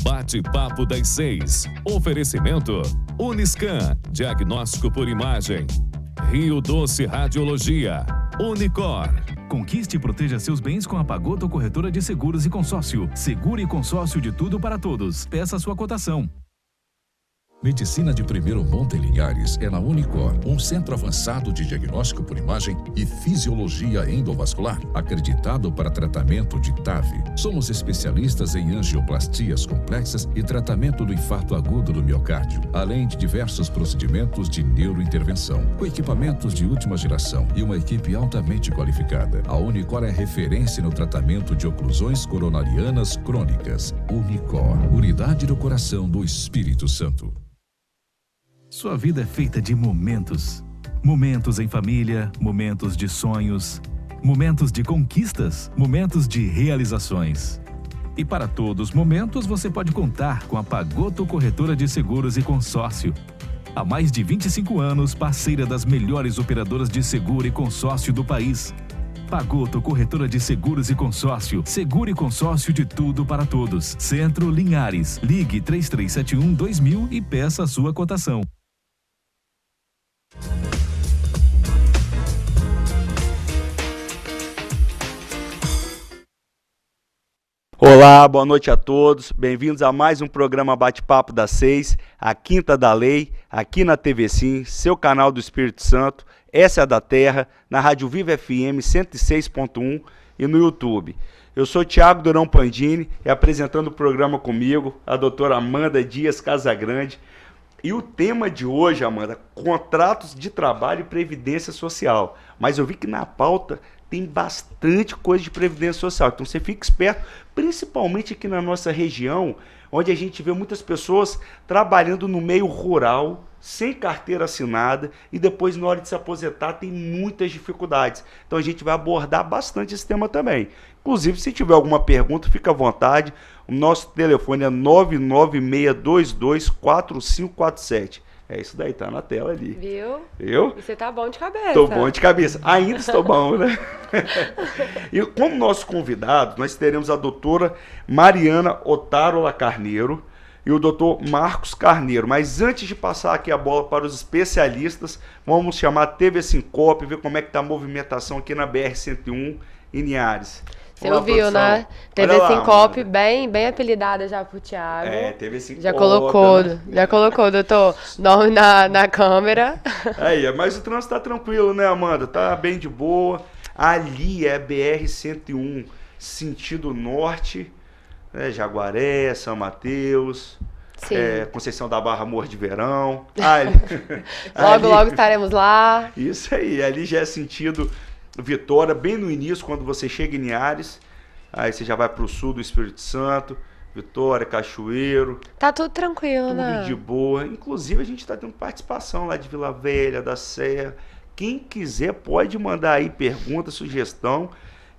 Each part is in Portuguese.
Bate-papo das 6. Oferecimento Uniscan, diagnóstico por imagem. Rio Doce Radiologia. Unicor. Conquiste e proteja seus bens com a Pagoto Corretora de Seguros e Consórcio. Seguro e consórcio de tudo para todos. Peça sua cotação. Medicina de primeiro monte em Linhares é na Unicor, um centro avançado de diagnóstico por imagem e fisiologia endovascular, acreditado para tratamento de TAV. Somos especialistas em angioplastias complexas e tratamento do infarto agudo do miocárdio, além de diversos procedimentos de neurointervenção, com equipamentos de última geração e uma equipe altamente qualificada. A Unicor é referência no tratamento de oclusões coronarianas crônicas. Unicor, unidade do coração do Espírito Santo. Sua vida é feita de momentos. Momentos em família, momentos de sonhos, momentos de conquistas, momentos de realizações. E para todos os momentos você pode contar com a Pagoto Corretora de Seguros e Consórcio. Há mais de 25 anos, parceira das melhores operadoras de seguro e consórcio do país. Pagoto Corretora de Seguros e Consórcio. Seguro e consórcio de tudo para todos. Centro Linhares. Ligue 3371-2000 e peça a sua cotação. Olá, boa noite a todos. Bem-vindos a mais um programa Bate-Papo das 6, a Quinta da Lei, aqui na TV Sim, seu canal do Espírito Santo, essa é a da Terra, na Rádio Viva FM 106.1 e no YouTube. Eu sou Thiago Durão Pandini e apresentando o programa comigo, a doutora Amanda Dias Casagrande. E o tema de hoje, Amanda, contratos de trabalho e previdência social. Mas eu vi que na pauta tem bastante coisa de previdência social, então você fica esperto, principalmente aqui na nossa região, onde a gente vê muitas pessoas trabalhando no meio rural, sem carteira assinada, e depois na hora de se aposentar tem muitas dificuldades. Então a gente vai abordar bastante esse tema também. Inclusive, se tiver alguma pergunta, fica à vontade. O nosso telefone é 996224547. É isso daí, tá na tela ali. Viu? Viu? E você tá bom de cabeça. Tô bom de cabeça. Ainda estou bom, né? E como nosso convidado, nós teremos a doutora Mariana Otárola Carneiro e o doutor Marcos Carneiro. Mas antes de passar aqui a bola para os especialistas, vamos chamar a TV Sincope, ver como é que tá a movimentação aqui na BR-101 em Linhares. Você ouviu, né? TV Sincope, bem apelidada já pro Thiago. É, TV Sincope. Já colocou, doutor, nome na câmera. Aí, mas o trânsito tá tranquilo, né, Amanda? Tá bem de boa. Ali é BR-101, sentido norte, né, Jaguaré, São Mateus, Conceição da Barra, Morro de Verão. Logo estaremos lá. Isso aí, ali já é sentido Vitória, bem no início, quando você chega em Linhares, aí você já vai para o sul do Espírito Santo, Vitória, Cachoeiro. Tá tudo tranquilo, tudo né? De boa. Inclusive, a gente está tendo participação lá de Vila Velha, da Serra. Quem quiser pode mandar aí pergunta, sugestão,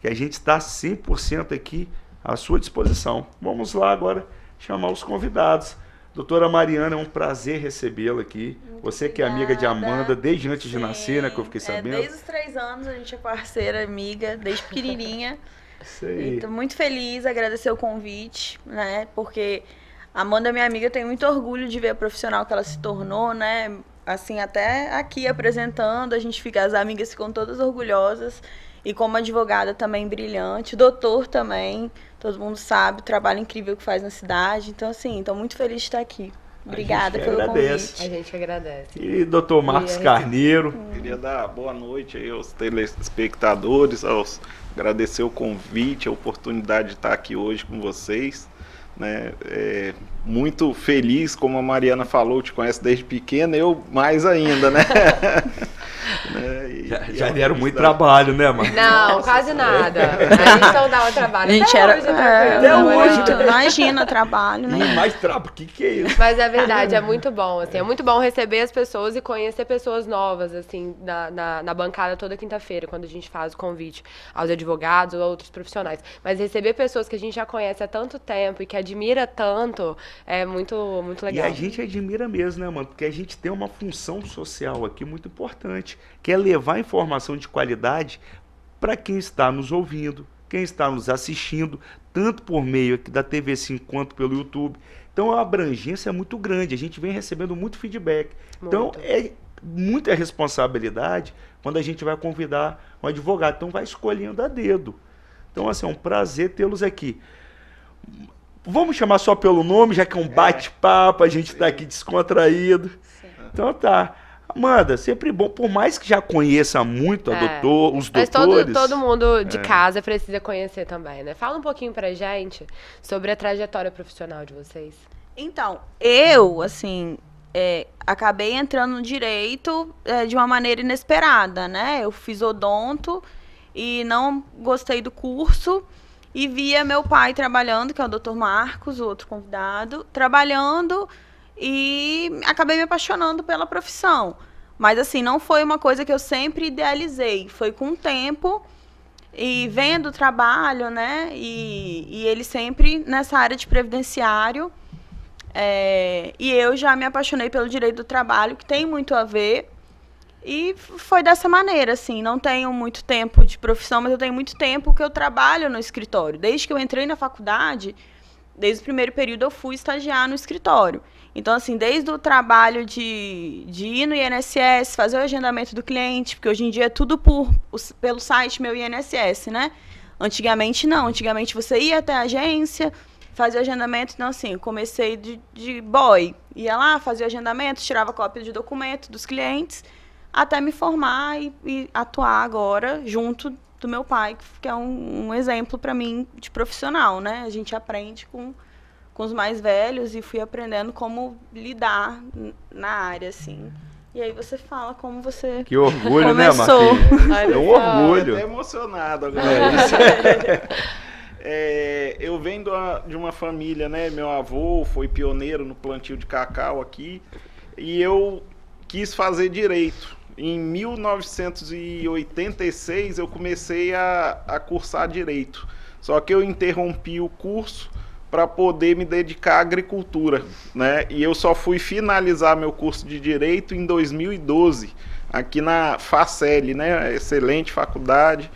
que a gente está 100% aqui à sua disposição. Vamos lá agora chamar os convidados. Doutora Mariana, é um prazer recebê-la aqui. Você que é amiga de Amanda desde antes de nascer, né? Que eu fiquei sabendo. Desde os 3 anos a gente é parceira, amiga, desde pequenininha. Isso aí. Estou muito feliz, agradecer o convite, né? Porque a Amanda, minha amiga, tem muito orgulho de ver a profissional que ela se tornou, né? Assim, até aqui apresentando, a gente fica, as amigas ficam todas orgulhosas. E como advogada também brilhante, doutor também, todo mundo sabe o trabalho incrível que faz na cidade. Então, assim, estou muito feliz de estar aqui. Obrigada pelo convite. A gente agradece. E doutor Marcos Carneiro. Queria dar boa noite aí aos telespectadores, agradecer o convite, a oportunidade de estar aqui hoje com vocês. Né? Muito feliz, como a Mariana falou, te conhece desde pequena, eu mais ainda, né? Já deram muito trabalho, né, mano? Não, quase nada. A gente não dava trabalho. A gente até hoje, imagina trabalho, né? Mais trabalho, o que é isso? Mas é verdade, é muito bom, assim, é muito bom receber as pessoas e conhecer pessoas novas, assim, na bancada toda quinta-feira, quando a gente faz o convite aos advogados ou a outros profissionais. Mas receber pessoas que a gente já conhece há tanto tempo e que admira tanto, é muito, muito legal. E a gente admira mesmo, né, mano? Porque a gente tem uma função social aqui muito importante, que é levar informação de qualidade para quem está nos ouvindo, quem está nos assistindo, tanto por meio aqui da TV5 quanto pelo YouTube. Então a abrangência é muito grande, a gente vem recebendo muito feedback. Então é muita responsabilidade quando a gente vai convidar um advogado. Então vai escolhendo a dedo. Então, assim, é um prazer tê-los aqui. Vamos chamar só pelo nome, já que é um bate-papo, a gente está aqui descontraído. Sim. Então tá. Amanda, sempre bom, por mais que já conheça muito os doutores... Mas todo mundo de casa precisa conhecer também, né? Fala um pouquinho pra gente sobre a trajetória profissional de vocês. Então, eu, assim, acabei entrando no direito de uma maneira inesperada, né? Eu fiz odonto e não gostei do curso e via meu pai trabalhando, que é o Dr. Marcos, o outro convidado, trabalhando e acabei me apaixonando pela profissão. Mas, assim, não foi uma coisa que eu sempre idealizei. Foi com o tempo e vendo o trabalho, né? E ele sempre nessa área de previdenciário. E eu já me apaixonei pelo direito do trabalho, que tem muito a ver. E foi dessa maneira, assim, não tenho muito tempo de profissão, mas eu tenho muito tempo que eu trabalho no escritório. Desde que eu entrei na faculdade, desde o primeiro período eu fui estagiar no escritório. Então, assim, desde o trabalho de ir no INSS, fazer o agendamento do cliente, porque hoje em dia é tudo pelo site Meu INSS, né? Antigamente não, antigamente você ia até a agência, fazia o agendamento. Então, assim, eu comecei de boy, ia lá, fazia o agendamento, tirava cópia de documento dos clientes, até me formar e atuar agora junto do meu pai, que é um exemplo para mim de profissional, né? A gente aprende com os mais velhos e fui aprendendo como lidar na área, assim. E aí você fala como você Que orgulho, começou. Né, Marquinhos? É um orgulho. Estou até emocionado agora. Eu venho de uma família, né? Meu avô foi pioneiro no plantio de cacau aqui e eu quis fazer direito. Em 1986 eu comecei a cursar direito, só que eu interrompi o curso para poder me dedicar à agricultura, né? E eu só fui finalizar meu curso de direito em 2012, aqui na Facel, né? Excelente faculdade,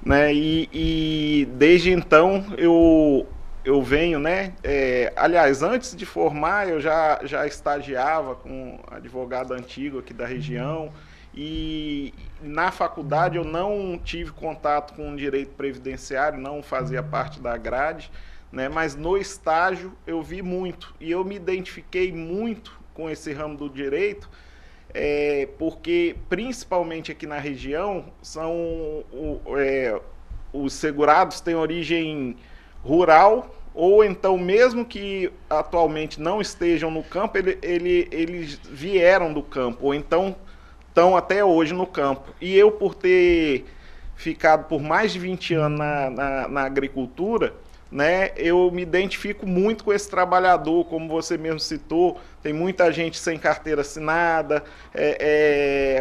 né? E desde então eu venho, né? Aliás, antes de formar eu já estagiava com um advogado antigo aqui da região. E na faculdade eu não tive contato com o direito previdenciário, não fazia parte da grade, né? Mas no estágio eu vi muito e eu me identifiquei muito com esse ramo do direito, porque principalmente aqui na região os segurados têm origem rural, ou então mesmo que atualmente não estejam no campo, eles vieram do campo, ou então estão até hoje no campo. E eu, por ter ficado por mais de 20 anos na agricultura, né, eu me identifico muito com esse trabalhador, como você mesmo citou. Tem muita gente sem carteira assinada,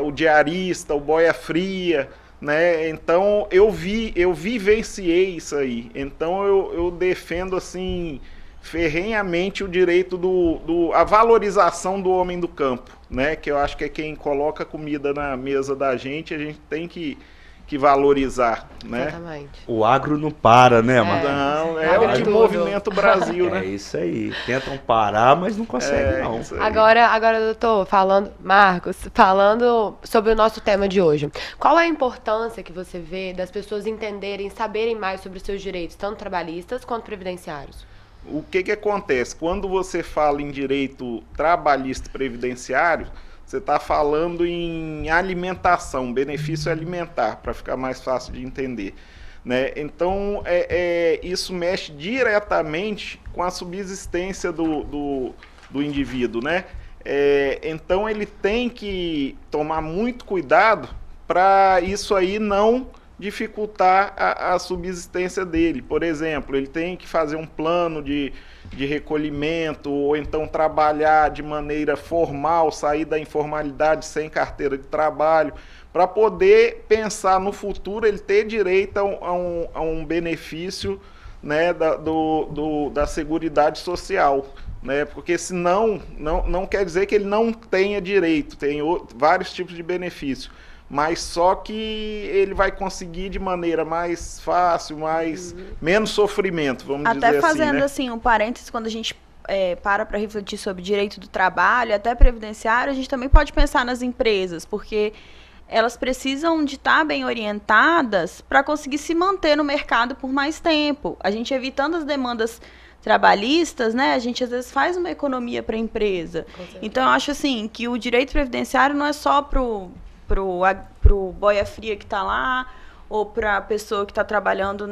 o diarista, o boia fria, né? Então eu vivenciei isso aí. Então eu defendo assim ferrenhamente o direito a valorização do homem do campo, né? Que eu acho que é quem coloca comida na mesa da gente, a gente tem que valorizar, né? Exatamente. O agro não para, né, Marcos? Não, é o que movimenta o Brasil, né? É isso aí. Tentam parar, mas não conseguem, não. Agora, doutor, falando sobre o nosso tema de hoje. Qual é a importância que você vê das pessoas entenderem, saberem mais sobre os seus direitos, tanto trabalhistas quanto previdenciários? O que acontece? Quando você fala em direito trabalhista e previdenciário, você está falando em alimentação, benefício alimentar, para ficar mais fácil de entender, né? Então, isso mexe diretamente com a subsistência do indivíduo, né? Então, ele tem que tomar muito cuidado para isso aí não dificultar a subsistência dele. Por exemplo, ele tem que fazer um plano de recolhimento, ou então trabalhar de maneira formal, sair da informalidade sem carteira de trabalho, para poder pensar no futuro, ele ter direito a um benefício, né, da Seguridade Social, né? Porque senão não quer dizer que ele não tenha direito, tem vários tipos de benefício. mas só que ele vai conseguir de maneira mais fácil, menos sofrimento, vamos dizer assim. Até fazendo assim um parênteses, quando a gente para refletir sobre direito do trabalho, até previdenciário, a gente também pode pensar nas empresas, porque elas precisam de estar bem orientadas para conseguir se manter no mercado por mais tempo. A gente evitando as demandas trabalhistas, né, a gente às vezes faz uma economia para a empresa. Então, eu acho assim, que o direito previdenciário não é só pro boia fria que está lá, ou para a pessoa que está trabalhando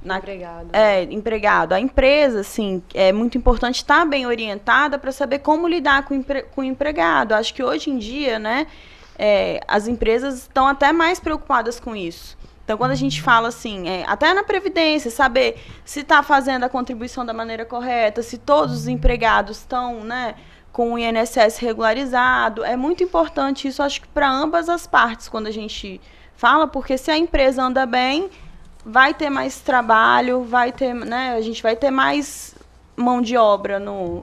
empregado. Empregado. A empresa, assim, é muito importante estar bem orientada para saber como lidar com o empregado. Acho que hoje em dia, né, as empresas estão até mais preocupadas com isso. Então, quando a gente fala assim, até na Previdência, saber se está fazendo a contribuição da maneira correta, se todos os empregados estão, né, com o INSS regularizado, é muito importante isso, acho que para ambas as partes, quando a gente fala, porque se a empresa anda bem, vai ter mais trabalho, vai ter, né, a gente vai ter mais mão de obra,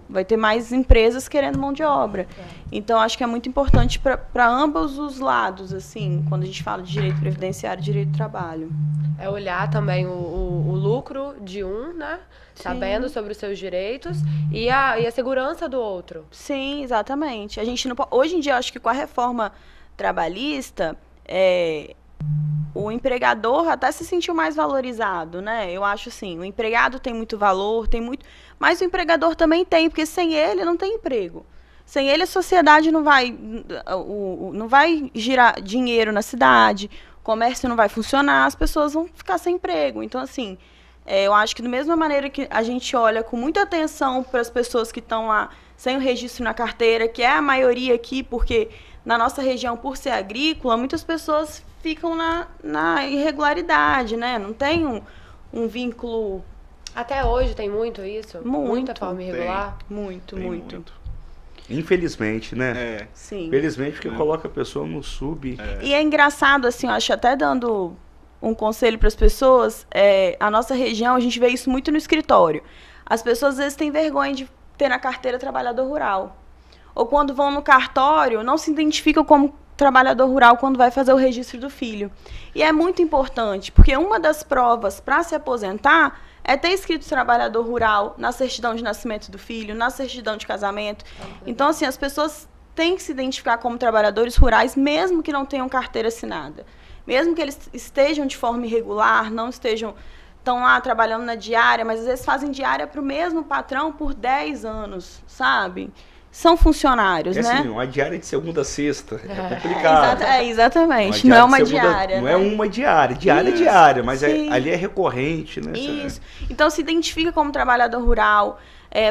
vai ter mais empresas querendo mão de obra. Então, acho que é muito importante para ambos os lados, assim, quando a gente fala de direito previdenciário e direito do trabalho. É olhar também o lucro de um, né? Sabendo sobre os seus direitos e a segurança do outro. Sim, exatamente. A gente não, hoje em dia, eu acho que com a reforma trabalhista, o empregador até se sentiu mais valorizado, né? Eu acho assim, o empregado tem muito valor, mas o empregador também tem, porque sem ele não tem emprego. Sem ele a sociedade não vai girar dinheiro na cidade, o comércio não vai funcionar, as pessoas vão ficar sem emprego. Então, assim, eu acho que da mesma maneira que a gente olha com muita atenção para as pessoas que estão lá sem o registro na carteira, que é a maioria aqui, porque na nossa região, por ser agrícola, muitas pessoas ficam na irregularidade, né? Não tem um vínculo... Até hoje tem muito isso? Muita forma irregular? Muito. Infelizmente, né? Sim. Infelizmente, porque coloca a pessoa no sub. E é engraçado, assim, eu acho, até dando um conselho para as pessoas, a nossa região, a gente vê isso muito no escritório. As pessoas, às vezes, têm vergonha de ter na carteira trabalhador rural. Ou quando vão no cartório, não se identificam como trabalhador rural quando vai fazer o registro do filho. E é muito importante, porque uma das provas para se aposentar é ter escrito trabalhador rural na certidão de nascimento do filho, na certidão de casamento. Então, assim, as pessoas têm que se identificar como trabalhadores rurais, mesmo que não tenham carteira assinada. Mesmo que eles estejam de forma irregular, estão lá trabalhando na diária, mas às vezes fazem diária para o mesmo patrão por 10 anos, sabe? São funcionários, né? Assim, uma diária de segunda a sexta. É complicado. Exatamente. Não é uma diária. Não é uma diária. Diária é diária, mas ali é recorrente, né? Isso. Então, se identifica como trabalhador rural,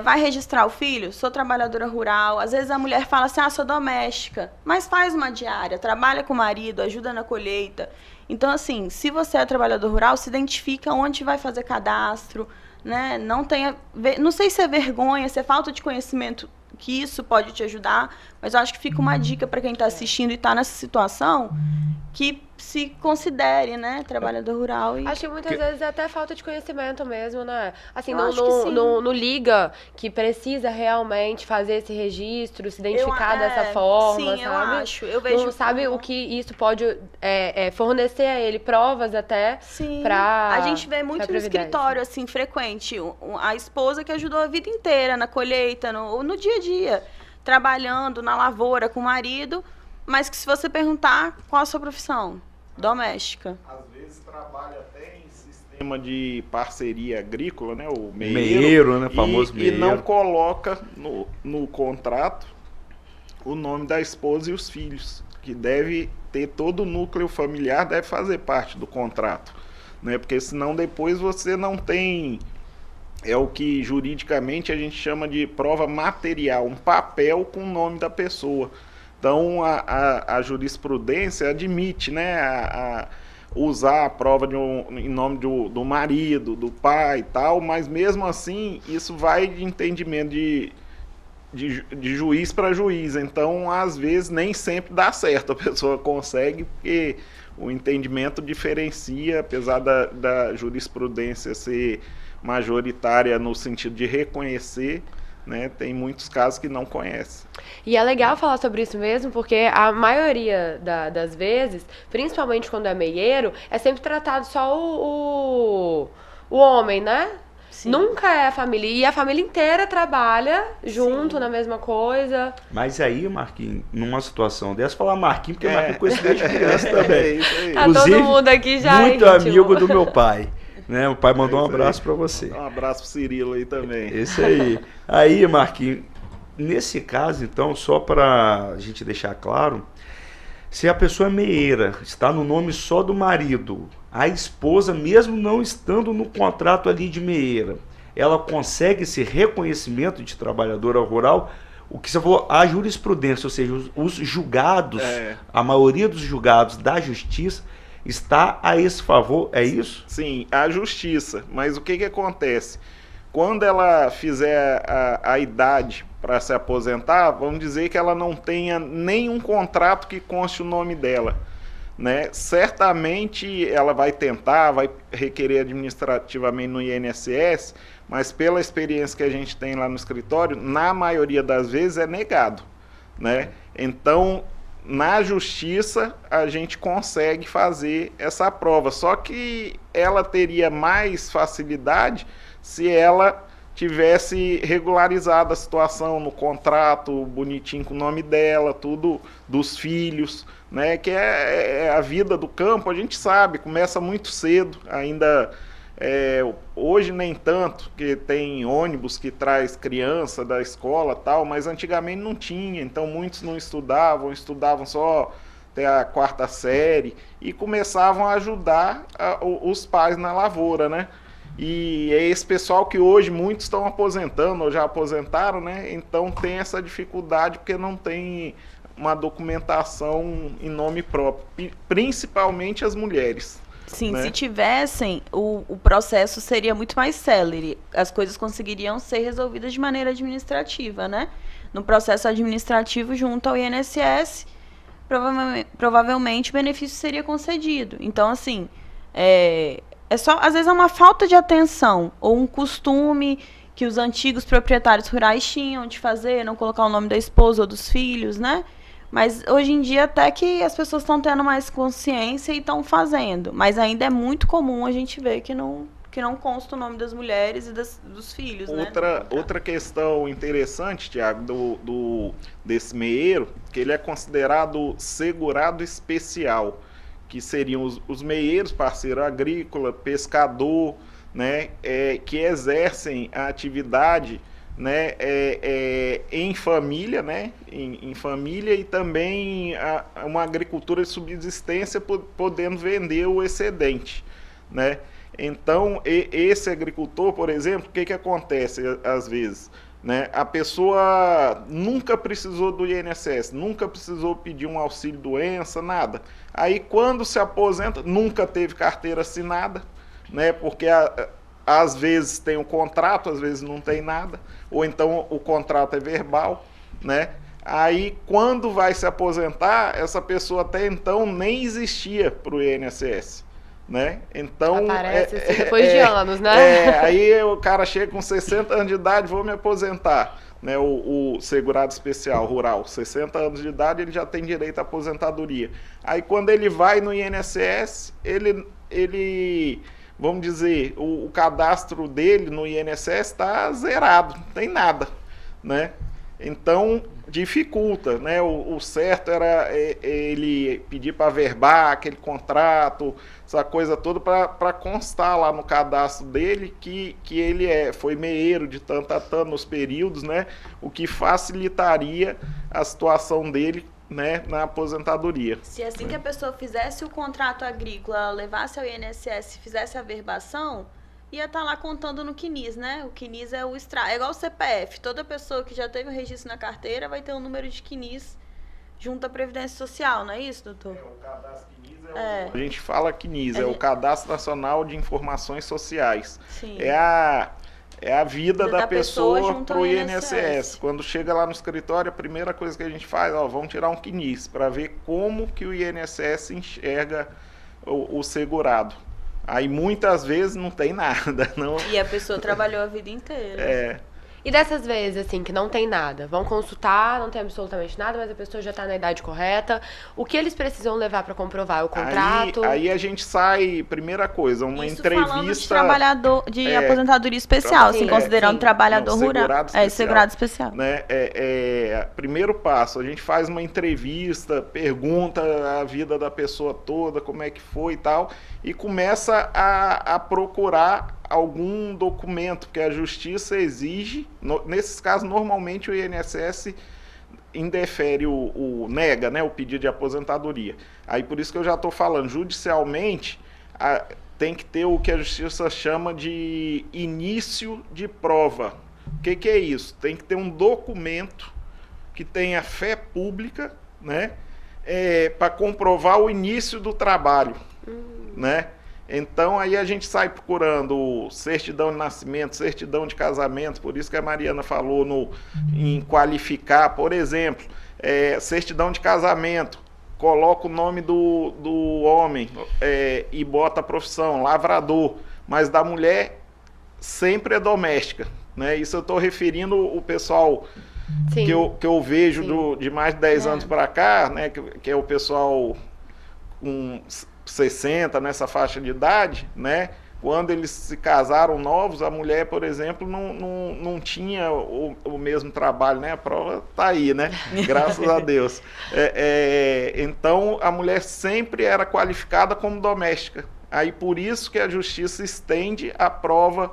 vai registrar o filho? Sou trabalhadora rural. Às vezes a mulher fala assim, sou doméstica. Mas faz uma diária, trabalha com o marido, ajuda na colheita. Então, assim, se você é trabalhador rural, se identifica onde vai fazer cadastro, né? Não sei se é vergonha, se é falta de conhecimento, que isso pode te ajudar, mas eu acho que fica uma dica para quem está assistindo e está nessa situação, que se considere, né, trabalhador rural. Acho que muitas vezes é até falta de conhecimento mesmo, né? Assim, não liga que precisa realmente fazer esse registro, se identificar dessa forma, sim, sabe? eu acho. Eu vejo não sabe o que isso pode fornecer a ele, provas até para a gente vê muito no escritório, assim, frequente, a esposa que ajudou a vida inteira na colheita, no dia a dia, trabalhando na lavoura com o marido, mas que se você perguntar qual a sua profissão, doméstica. Às vezes trabalha até em sistema de parceria agrícola, né? O meieiro, né? Famoso meieiro. E não coloca no contrato o nome da esposa e os filhos, que deve ter todo o núcleo familiar, deve fazer parte do contrato, né? Porque senão depois você não tem... É o que juridicamente a gente chama de prova material, um papel com o nome da pessoa. Então, a jurisprudência admite, né, a usar a prova em nome do marido, do pai e tal, mas mesmo assim, isso vai de entendimento de juiz para juiz. Então, às vezes, nem sempre dá certo, a pessoa consegue, porque o entendimento diferencia, apesar da jurisprudência ser majoritária no sentido de reconhecer, né? Tem muitos casos que não conhecem. E é legal falar sobre isso mesmo, porque a maioria das vezes, principalmente quando é meieiro, é sempre tratado só o homem, né? Sim. Nunca é a família. E a família inteira trabalha junto, sim, na mesma coisa. Mas aí, Marquinhos, numa situação dessa, falar Marquinhos, porque Marquinhos conhece desde criança também. Isso aí. Tá todo mundo aqui já. Muito amigo do meu pai. Né? O pai mandou um abraço para você. Um abraço pro Cirilo aí também. Isso aí. Aí, Marquinhos, nesse caso, então, só para a gente deixar claro, se a pessoa é meieira, está no nome só do marido, a esposa, mesmo não estando no contrato ali de meieira, ela consegue esse reconhecimento de trabalhadora rural, o que você falou, a jurisprudência, ou seja, os julgados, a maioria dos julgados da justiça está a esse favor, é isso? Sim, a justiça. Mas o que acontece? Quando ela fizer a idade para se aposentar, vamos dizer que ela não tenha nenhum contrato que conste o nome dela, né? Certamente ela vai tentar, vai requerer administrativamente no INSS, mas pela experiência que a gente tem lá no escritório, na maioria das vezes é negado, né? Então, na justiça, a gente consegue fazer essa prova, só que ela teria mais facilidade se ela tivesse regularizado a situação no contrato, bonitinho com o nome dela, tudo, dos filhos, né? Que é a vida do campo, a gente sabe, começa muito cedo, ainda hoje nem tanto, que tem ônibus que traz criança da escola tal, mas antigamente não tinha, então muitos não estudavam só até a 4ª série e começavam a ajudar os pais na lavoura, né? E é esse pessoal que hoje muitos estão aposentando ou já aposentaram, né? Então tem essa dificuldade porque não tem uma documentação em nome próprio, principalmente as mulheres. Sim, né? Se tivessem, o processo seria muito mais célere. As coisas conseguiriam ser resolvidas de maneira administrativa, né? No processo administrativo junto ao INSS, provavelmente o benefício seria concedido. Então, assim, só, às vezes é uma falta de atenção ou um costume que os antigos proprietários rurais tinham de fazer, não colocar o nome da esposa ou dos filhos, né? Mas hoje em dia até que as pessoas estão tendo mais consciência e estão fazendo. Mas ainda é muito comum a gente ver que não consta o nome das mulheres e dos filhos, né? Outra questão interessante, Tiago, desse meieiro, que ele é considerado segurado especial, que seriam os meeiros, parceiro agrícola, pescador, né, que exercem a atividade, né, em família, né, em família e também uma agricultura de subsistência, podendo vender o excedente, né? Então, esse agricultor, por exemplo, o que acontece às vezes? Né? A pessoa nunca precisou do INSS, nunca precisou pedir um auxílio-doença, nada. Aí, quando se aposenta, nunca teve carteira assinada, né? Porque às vezes tem um contrato, às vezes não tem nada, ou então o contrato é verbal, né? Aí, quando vai se aposentar, essa pessoa até então nem existia para o INSS. Né? Então, aparece assim, depois de anos, né? Aí o cara chega com 60 anos de idade, vou me aposentar, né? O segurado especial rural, 60 anos de idade, ele já tem direito à aposentadoria. Aí quando ele vai no INSS, ele vamos dizer, o cadastro dele no INSS está zerado, não tem nada, né? Então dificulta, né? O certo era ele pedir para verbar aquele contrato, essa coisa toda, para constar lá no cadastro dele que ele foi meieiro de tanto a tanto nos períodos, né? O que facilitaria a situação dele, né, na aposentadoria. Se assim que a pessoa fizesse o contrato agrícola, ela levasse ao INSS e fizesse a verbação, ia estar lá contando no CNIS, né? O CNIS é o extrato. É igual o CPF. Toda pessoa que já teve um registro na carteira vai ter um número de CNIS junto à Previdência Social, não é isso, doutor? O cadastro CNIS a gente fala CNIS, é o Cadastro Nacional de Informações Sociais. Sim. É a vida da pessoa para o INSS. Quando chega lá no escritório, a primeira coisa que a gente faz, vamos tirar um CNIS para ver como que o INSS enxerga o segurado. Aí muitas vezes não tem nada. Não... E a pessoa trabalhou a vida inteira. E dessas vezes, assim, que não tem nada, vão consultar, não tem absolutamente nada, mas a pessoa já está na idade correta, o que eles precisam levar para comprovar? O contrato? Aí a gente sai, primeira coisa, uma Isso entrevista... falando de trabalhador, de aposentadoria especial, assim, considerando trabalhador rural. Segurado especial. Né? Primeiro passo, a gente faz uma entrevista, pergunta a vida da pessoa toda, como é que foi e tal, e começa a procurar algum documento, porque a justiça exige, nesses casos, normalmente o INSS indefere nega, né, o pedido de aposentadoria. Aí por isso que eu já estou falando, judicialmente, tem que ter o que a justiça chama de início de prova. O que é isso? Tem que ter um documento que tenha fé pública, né, para comprovar o início do trabalho, né? Então aí a gente sai procurando certidão de nascimento, certidão de casamento, por isso que a Mariana falou em qualificar, por exemplo, certidão de casamento, coloca o nome do homem e bota a profissão, lavrador, mas da mulher sempre é doméstica, né? Isso eu estou referindo o pessoal que eu vejo de mais de 10 anos para cá, né? Que é o pessoal com 60, nessa faixa de idade, né? Quando eles se casaram novos, a mulher, por exemplo, não tinha o mesmo trabalho, né? A prova está aí, né? Graças a Deus. Então, a mulher sempre era qualificada como doméstica. Aí, por isso que a justiça estende a prova,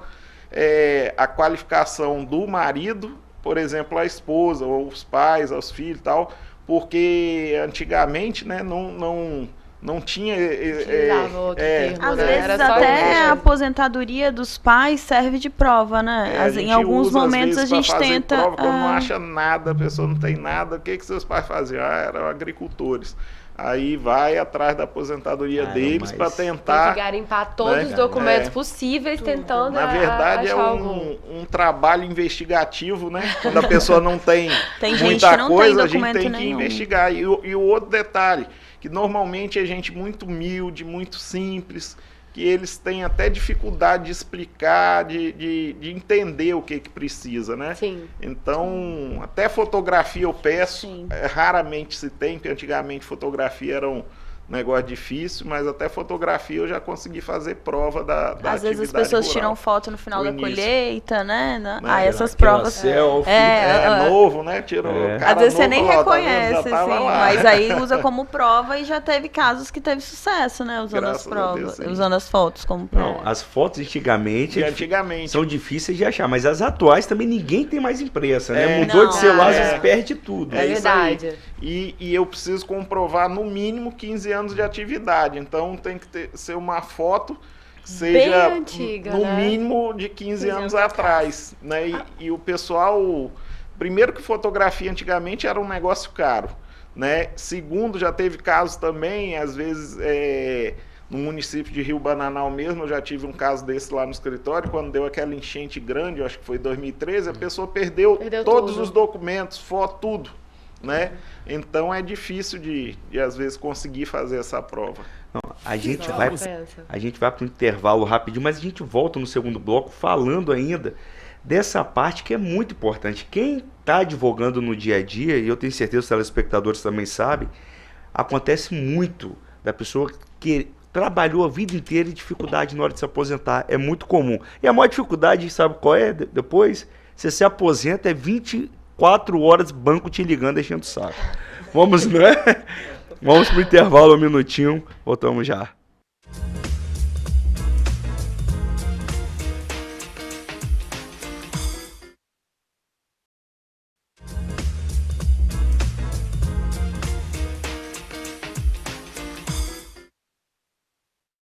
a qualificação do marido, por exemplo, a esposa, ou os pais, aos filhos e tal, porque antigamente, né, não tinha... Às vezes até a aposentadoria dos pais serve de prova, né? Em alguns momentos a gente tenta... Prova, quando não acha nada, a pessoa não tem nada, o que seus pais faziam? Eram agricultores. Aí vai atrás da aposentadoria deles para tentar... Tem que garimpar todos os documentos possíveis, tentando na verdade, é um trabalho investigativo, né? Quando a pessoa não tem muita coisa, a gente tem que investigar. E o outro detalhe, que normalmente é gente muito humilde, muito simples, que eles têm até dificuldade de explicar, de entender o que precisa, né? Sim. Então, até fotografia eu peço, raramente se tem, porque antigamente fotografia era um negócio difícil, mas até fotografia eu já consegui fazer prova da atividade Às vezes as pessoas rural. Tiram foto no final da colheita, né? Aí essas provas... Selfie. Novo, né? Tirou às vezes você nem reconhece, assim, mas aí usa como prova e já teve casos que teve sucesso, né? Usando as provas, usando as fotos como prova. Não, as fotos antigamente são difíceis de achar, mas as atuais também ninguém tem mais impressa, né? Mudou de celular, às vezes perde tudo. É verdade. E eu preciso comprovar no mínimo 15 anos de atividade, então tem que ser uma foto que seja bem antiga, no mínimo de 15 anos atrás, né? E o pessoal, primeiro que fotografia antigamente era um negócio caro, né? Segundo, já teve casos também, às vezes no município de Rio Bananal mesmo, eu já tive um caso desse lá no escritório, quando deu aquela enchente grande, eu acho que foi em 2013, a pessoa perdeu todos os documentos, foto, tudo, né? Então é difícil de às vezes conseguir fazer essa prova. Não, a gente vai para o intervalo rapidinho, mas a gente volta no segundo bloco falando ainda dessa parte que é muito importante. Quem está advogando no dia a dia, e eu tenho certeza que os telespectadores também sabem, acontece muito da pessoa que trabalhou a vida inteira e dificuldade na hora de se aposentar. É muito comum. E a maior dificuldade, sabe qual é? Depois, você se aposenta, é 24 horas banco te ligando, enchendo o saco. Vamos, né? Vamos pro intervalo, um minutinho. Voltamos já.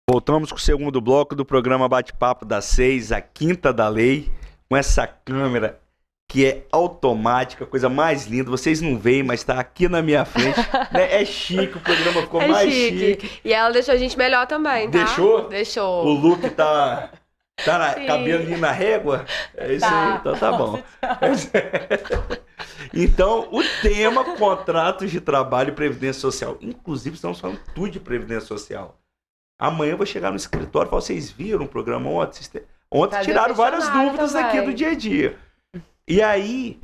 Voltamos com o segundo bloco do programa Bate-Papo das 6, a Quinta da Lei, com essa câmera que é automática, coisa mais linda. Vocês não veem, mas está aqui na minha frente. Né? É chique, o programa ficou mais chique. E ela deixou a gente melhor também, tá? Deixou? Deixou. O look tá cabelo ali na régua? É isso aí, então tá bom. Então, o tema, contratos de trabalho e previdência social. Inclusive, estamos falando tudo de previdência social. Amanhã eu vou chegar no escritório e falar, vocês viram o programa ontem? Ontem tiraram várias dúvidas aqui do dia a dia. E aí,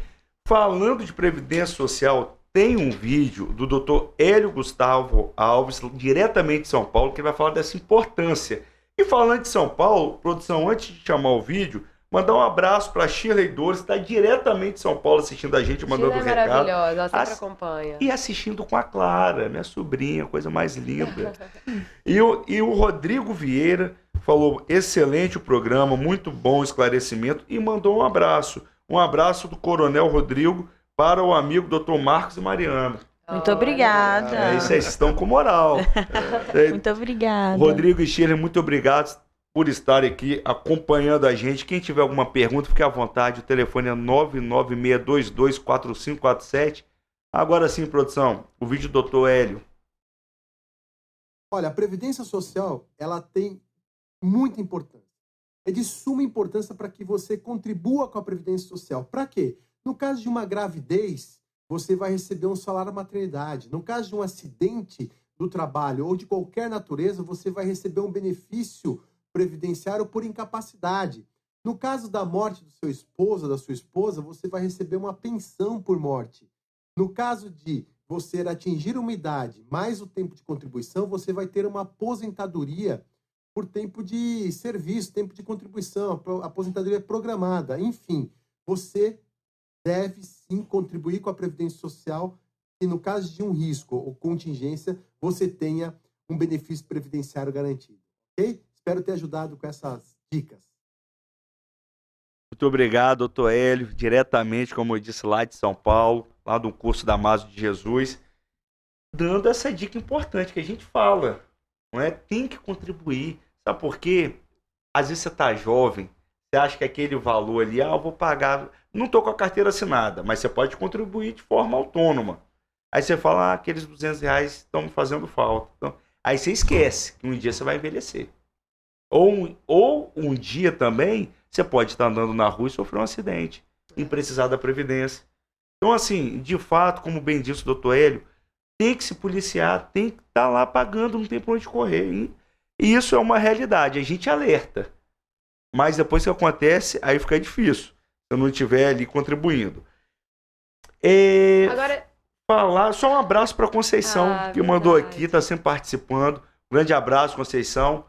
falando de Previdência Social, tem um vídeo do Dr. Hélio Gustavo Alves, diretamente de São Paulo, que vai falar dessa importância. E falando de São Paulo, produção, antes de chamar o vídeo, mandar um abraço para a Shirley Dores, que está diretamente de São Paulo assistindo a gente, mandando um recado. Maravilhosa, ela sempre acompanha. E assistindo com a Clara, minha sobrinha, coisa mais linda. E o Rodrigo Vieira falou, excelente o programa, muito bom esclarecimento, e mandou um abraço. Um abraço do Coronel Rodrigo para o amigo Dr. Marcos e Mariana. Muito obrigada. É isso aí, vocês estão com moral. Muito obrigada. Rodrigo e Shirley, muito obrigado por estar aqui acompanhando a gente. Quem tiver alguma pergunta, fique à vontade. O telefone é 996224547. Agora sim, produção, o vídeo do Dr. Hélio. Olha, a Previdência Social, ela tem muita importância. É de suma importância para que você contribua com a Previdência Social. Para quê? No caso de uma gravidez, você vai receber um salário maternidade. No caso de um acidente do trabalho ou de qualquer natureza, você vai receber um benefício previdenciário por incapacidade. No caso da morte do seu esposo, da sua esposa, você vai receber uma pensão por morte. No caso de você atingir uma idade mais o tempo de contribuição, você vai ter uma aposentadoria por tempo de serviço, tempo de contribuição, aposentadoria programada. Enfim, você deve sim contribuir com a Previdência Social e no caso de um risco ou contingência, você tenha um benefício previdenciário garantido. Ok? Espero ter ajudado com essas dicas. Muito obrigado, doutor Hélio, diretamente, como eu disse, lá de São Paulo, lá do curso da Maso de Jesus, dando essa dica importante que a gente fala, não é? Tem que contribuir. Sabe por quê? Às vezes você está jovem, você acha que aquele valor ali, eu vou pagar, não estou com a carteira assinada, mas você pode contribuir de forma autônoma. Aí você fala, aqueles R$200 estão me fazendo falta. Então, aí você esquece que um dia você vai envelhecer. Ou um dia também, você pode estar andando na rua e sofrer um acidente e precisar da Previdência. Então, assim, de fato, como bem disse o doutor Hélio, tem que se policiar, tem que estar lá pagando, não tem para onde correr. E isso é uma realidade, a gente alerta. Mas depois que acontece, aí fica difícil, se eu não estiver ali contribuindo. Agora... Falar, só um abraço para Conceição, que mandou aqui, está sempre participando. Grande abraço, Conceição.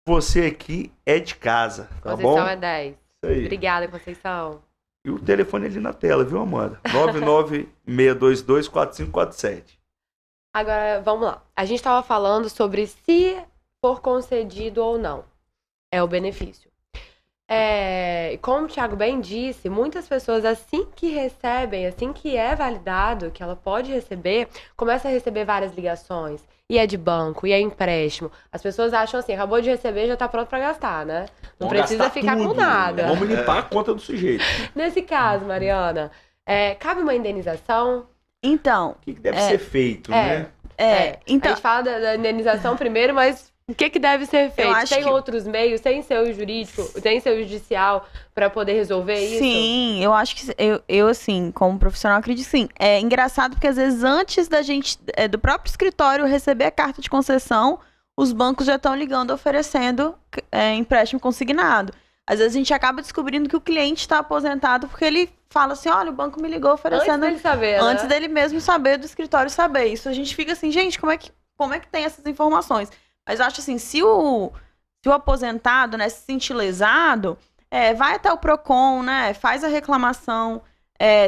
Você aqui é de casa, tá bom? Conceição é 10. Isso aí. Obrigada, Conceição. E o telefone ali na tela, viu, Amanda? 996224547. Agora, vamos lá. A gente estava falando sobre se for concedido ou não. É o benefício. Como o Thiago bem disse, muitas pessoas, assim que recebem, assim que é validado, que ela pode receber, começa a receber várias ligações. E é de banco, e é empréstimo. As pessoas acham assim, acabou de receber, já tá pronto pra gastar, né? Não precisa ficar com nada. Vamos limpar a conta do sujeito. Nesse caso, Mariana, cabe uma indenização? Então... O que deve ser feito, né? Então, a gente fala da indenização primeiro, mas o que deve ser feito? Tem outros meios, sem ser o jurídico, tem seu judicial para poder resolver isso? Sim, eu acho que eu assim, como profissional, acredito que sim. É engraçado porque às vezes antes da gente, do próprio escritório receber a carta de concessão, os bancos já estão ligando oferecendo empréstimo consignado. Às vezes a gente acaba descobrindo que o cliente está aposentado porque ele fala assim, olha, o banco me ligou oferecendo... Antes dele saber, Antes né? dele mesmo saber, do escritório saber. Isso a gente fica assim, gente, como é que tem essas informações? Mas eu acho assim, se o aposentado, né, se sentir lesado, vai até o PROCON, né, faz a reclamação.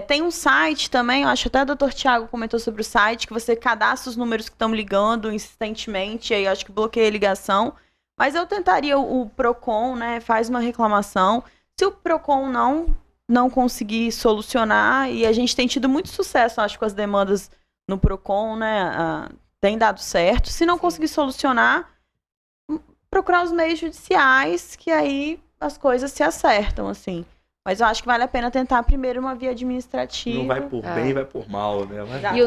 Tem um site também, eu acho até o Dr. Thiago comentou sobre o site, que você cadastra os números que estão ligando insistentemente, aí eu acho que bloqueia a ligação. Mas eu tentaria o PROCON, né, faz uma reclamação. Se o PROCON não conseguir solucionar, e a gente tem tido muito sucesso, acho, com as demandas no PROCON, né, tem dado certo. Se não conseguir solucionar, procurar os meios judiciais, que aí as coisas se acertam, assim. Mas eu acho que vale a pena tentar primeiro uma via administrativa. Não vai por bem, vai por mal, né?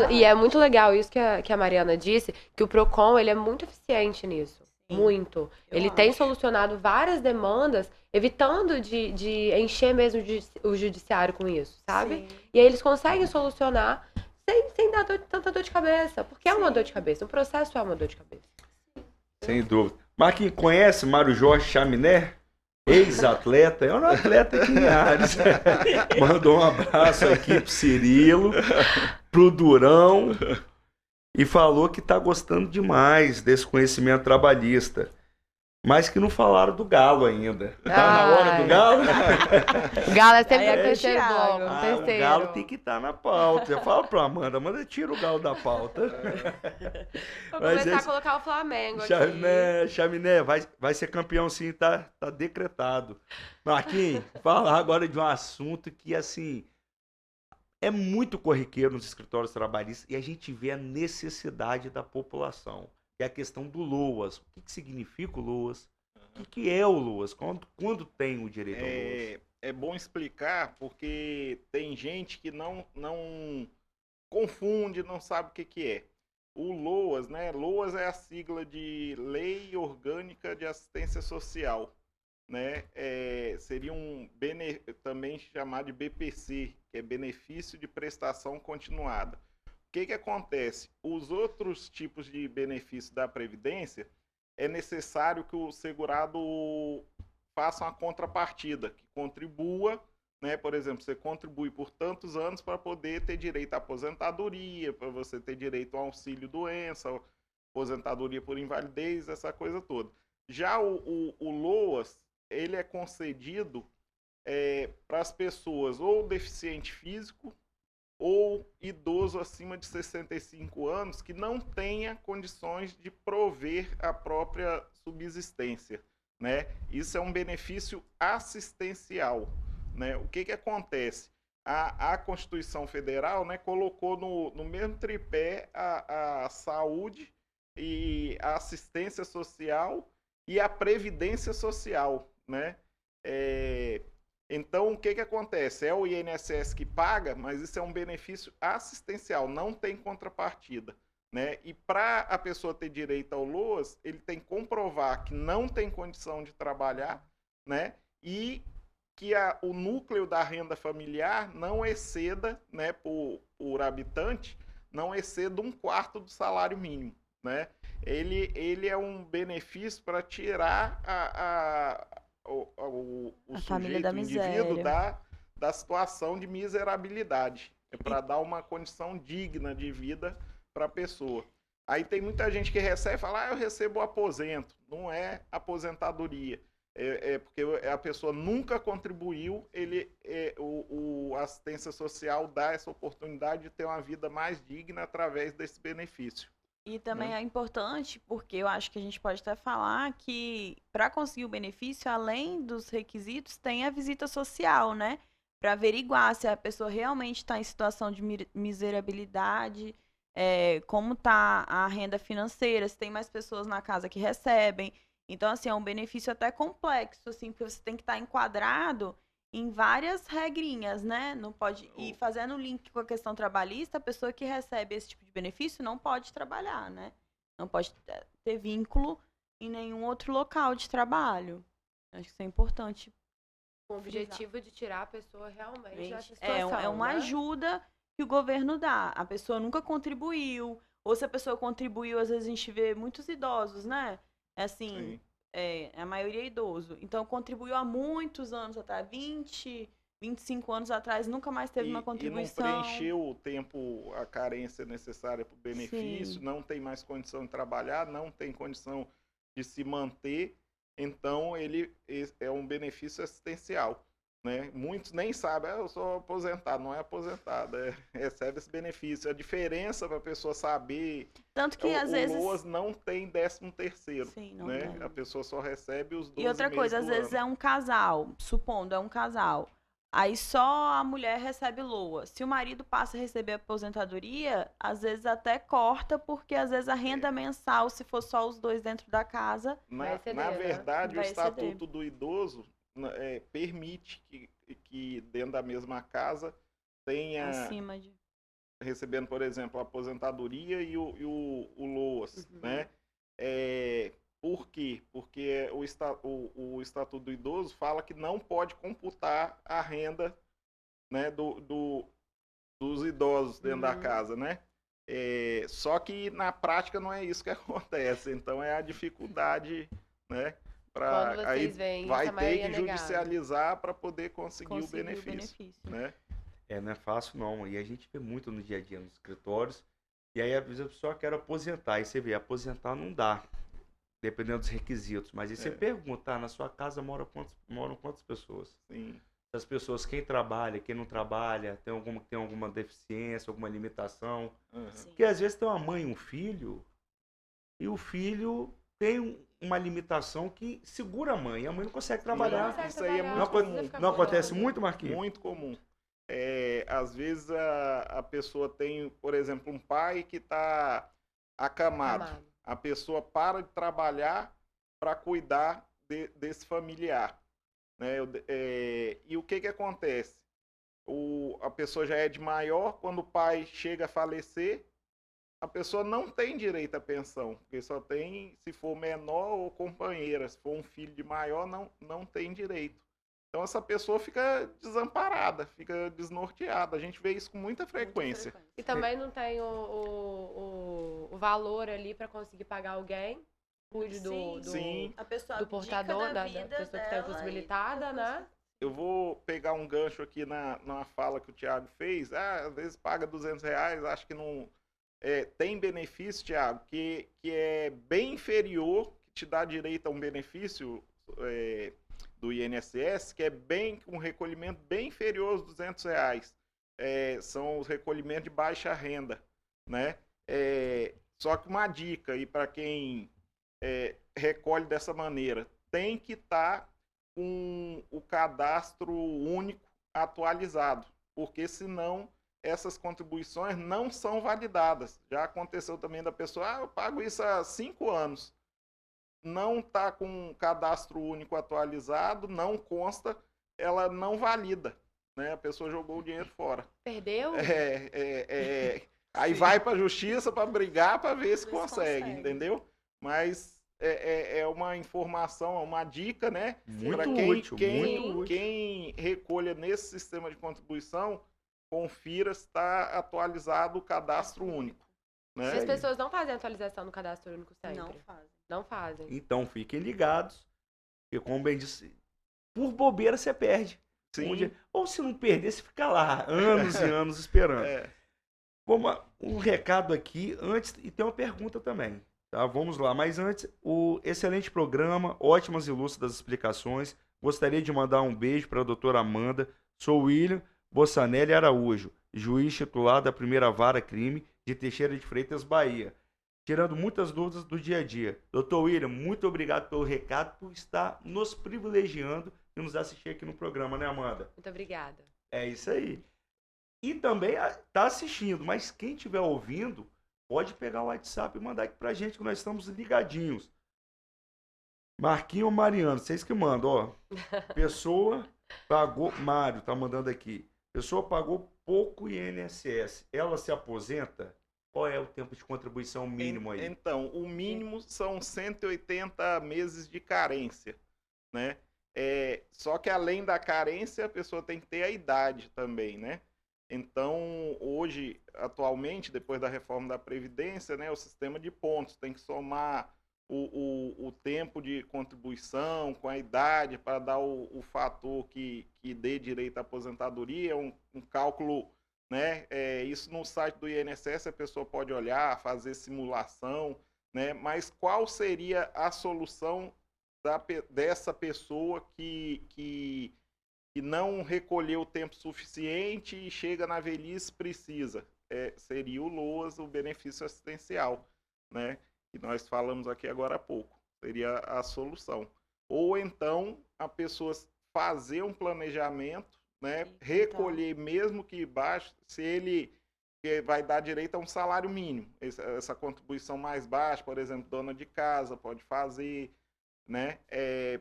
E é muito legal isso que a Mariana disse, que o PROCON, ele é muito eficiente nisso. Sim. Muito. Ele tem solucionado várias demandas, evitando de encher mesmo o judiciário com isso, sabe? Sim. E aí eles conseguem solucionar sem dar tanta dor de cabeça. Porque é uma dor de cabeça. O processo é uma dor de cabeça. Sem dúvida. Mas quem conhece Mário Jorge Chaminé? ex-atleta, é um atleta aqui em Ares. Mandou um abraço aqui pro Cirilo, pro Durão, e falou que tá gostando demais desse conhecimento trabalhista. Mas que não falaram do Galo ainda. Tá na hora do Galo? O Galo é sempre Aí é o terceiro Thiago. bloco, o O terceiro. Galo tem que estar na pauta. Eu falo pra Amanda, tira o Galo da pauta. Vou Mas começar a esse- colocar o Flamengo aqui. Chaminé, vai ser campeão sim, tá decretado. Marquinhos, falar agora de um assunto que, assim, é muito corriqueiro nos escritórios trabalhistas e a gente vê a necessidade da população, que é a questão do LOAS. O que significa o LOAS? O que é o LOAS? Quando tem o direito ao LOAS? É bom explicar, porque tem gente que não confunde, não sabe o que é. O LOAS, né? LOAS é a sigla de Lei Orgânica de Assistência Social, né? Seria também chamado de BPC, que é Benefício de Prestação Continuada. O que acontece? Os outros tipos de benefício da Previdência, é necessário que o segurado faça uma contrapartida, que contribua, né? Por exemplo, você contribui por tantos anos para poder ter direito à aposentadoria, para você ter direito ao auxílio-doença, aposentadoria por invalidez, essa coisa toda. Já o LOAS, ele é concedido para as pessoas ou deficiente físico ou idoso acima de 65 anos que não tenha condições de prover a própria subsistência, né? Isso é um benefício assistencial, né? O que acontece? A Constituição Federal, né, colocou no mesmo tripé a saúde e a assistência social e a previdência social, né? Então, o que acontece? É o INSS que paga, mas isso é um benefício assistencial, não tem contrapartida, né? E para a pessoa ter direito ao LOAS, ele tem que comprovar que não tem condição de trabalhar, né? E que o núcleo da renda familiar não exceda, né, por habitante, não exceda 1/4 do salário mínimo, né? Ele é um benefício para tirar o família sujeito, da o indivíduo miséria. da situação de miserabilidade. É para dar uma condição digna de vida para a pessoa. Aí tem muita gente que recebe e fala, eu recebo aposento. Não é aposentadoria. Porque a pessoa nunca contribuiu, a assistência social dá essa oportunidade de ter uma vida mais digna através desse benefício. E também é importante, porque eu acho que a gente pode até falar que para conseguir o benefício, além dos requisitos, tem a visita social, né? Para averiguar se a pessoa realmente está em situação de miserabilidade, como está a renda financeira, se tem mais pessoas na casa que recebem. Então, assim, é um benefício até complexo, assim, porque você tem que estar enquadrado em várias regrinhas, né? Não pode ir fazendo link com a questão trabalhista, a pessoa que recebe esse tipo de benefício não pode trabalhar, né? Não pode ter vínculo em nenhum outro local de trabalho. Acho que isso é importante. Com o objetivo de tirar a pessoa realmente dessa É situação, uma né? ajuda que o governo dá. A pessoa nunca contribuiu, ou se a pessoa contribuiu, às vezes a gente vê muitos idosos, né? Assim, a maioria é idoso. Então, contribuiu há muitos anos atrás, 20, 25 anos atrás, nunca mais teve uma contribuição. E não preencheu o tempo, a carência necessária para o benefício, não tem mais condição de trabalhar, não tem condição de se manter. Então, ele é um benefício assistencial, né? Muitos nem sabem, eu sou aposentado. Não é aposentado, recebe esse benefício. A diferença para a pessoa saber... Tanto que, às vezes... O LOAS não tem 13º, sim, não né? tem. A pessoa só recebe os 12 meses E outra coisa, às vezes é um casal, supondo, é um casal. Aí só a mulher recebe LOA. Se o marido passa a receber aposentadoria, às vezes até corta, porque às vezes a renda mensal, se for só os dois dentro da casa... Na verdade, o vai exceder. Estatuto do Idoso permite que dentro da mesma casa tenha... Acima de... recebendo, por exemplo, a aposentadoria e o LOAS, né? Por quê? Porque o Estatuto do Idoso fala que não pode computar a renda, né, dos idosos dentro da casa, né? Só que na prática não é isso que acontece. Então é a dificuldade, né, Pra, Quando aí vocês veem, vai a ter maioria que é negado. judicializar para poder conseguir o Conseguir benefício. Né? Não é fácil não. E a gente vê muito no dia a dia nos escritórios. E aí, às vezes, a pessoa quer aposentar. Aí você vê, aposentar não dá, dependendo dos requisitos. Mas aí você pergunta, na sua casa moram quantas pessoas? Sim. As pessoas, quem trabalha, quem não trabalha, tem alguma deficiência, alguma limitação. Porque às vezes tem uma mãe e um filho, e o filho tem uma limitação que segura a mãe não consegue trabalhar. consegue Isso aí é trabalhar, muito comum. ficar Não fora. acontece muito, Marquinhos? Muito comum. Às vezes a pessoa tem, por exemplo, um pai que está acamado. Amado. A pessoa para de trabalhar para cuidar desse familiar. Né? E o que acontece? A pessoa já é de maior, quando o pai chega a falecer, a pessoa não tem direito à pensão, porque só tem se for menor ou companheira. Se for um filho de maior, não tem direito. Então essa pessoa fica desamparada, fica desnorteada. A gente vê isso com muita frequência. E também não tem o valor ali para conseguir pagar alguém. Cuide Sim. A pessoa do portador, da vida pessoa que está impossibilitada, né? Eu vou pegar um gancho aqui na fala que o Thiago fez. Às vezes paga R$200, acho que não... tem benefício, Thiago, que é bem inferior, que te dá direito a um benefício do INSS, que é um recolhimento bem inferior aos R$200. São os recolhimentos de baixa renda, né? Só que uma dica aí para quem recolhe dessa maneira, tem que estar com o cadastro único atualizado, porque senão essas contribuições não são validadas. Já aconteceu também da pessoa, eu pago isso há 5 anos. Não está com o cadastro único atualizado, não consta, ela não valida. Né? A pessoa jogou o dinheiro fora. Perdeu? Aí vai para a justiça para brigar para ver se consegue, entendeu? Mas é uma informação, é uma dica, né? Muito útil, muito útil. Quem recolha nesse sistema de contribuição, confira se está atualizado o cadastro único. Né? As pessoas não fazem atualização no cadastro único sempre. Não fazem. Então fiquem ligados, porque como bem disse, por bobeira você perde. Sim. Ou se não perder, você fica lá anos e anos esperando. Um recado aqui antes, e tem uma pergunta também. Tá? Vamos lá, mas antes, o excelente programa, ótimas e lúcidas explicações. Gostaria de mandar um beijo para a doutora Amanda. Sou William Bossanelli Araújo, juiz titular da primeira vara crime de Teixeira de Freitas, Bahia. Tirando muitas dúvidas do dia a dia. Doutor William, muito obrigado pelo recado, por estar nos privilegiando e nos assistir aqui no programa, né, Amanda? Muito obrigada. É isso aí. E também está assistindo, mas quem estiver ouvindo, pode pegar o WhatsApp e mandar aqui pra gente, que nós estamos ligadinhos. Marquinho ou Mariano, vocês que mandam, ó. Pessoa pagou, Mário tá mandando aqui. Pessoa pagou pouco INSS, ela se aposenta? Qual é o tempo de contribuição mínimo aí? Então, o mínimo são 180 meses de carência, né? Só que além da carência, a pessoa tem que ter a idade também, né? Então, hoje, atualmente, depois da reforma da Previdência, né, o sistema de pontos tem que somar o tempo de contribuição com a idade para dar o fator que dê direito à aposentadoria, um cálculo, né? Isso no site do INSS a pessoa pode olhar, fazer simulação, né? Mas qual seria a solução dessa pessoa que não recolheu o tempo suficiente e chega na velhice precisa? Seria o LOAS, o benefício assistencial, né? Que nós falamos aqui agora há pouco. Seria a solução. Ou então a pessoa fazer um planejamento, né? Recolher mesmo que baixo, se ele vai dar direito a um salário mínimo. Essa contribuição mais baixa, por exemplo, dona de casa pode fazer, né?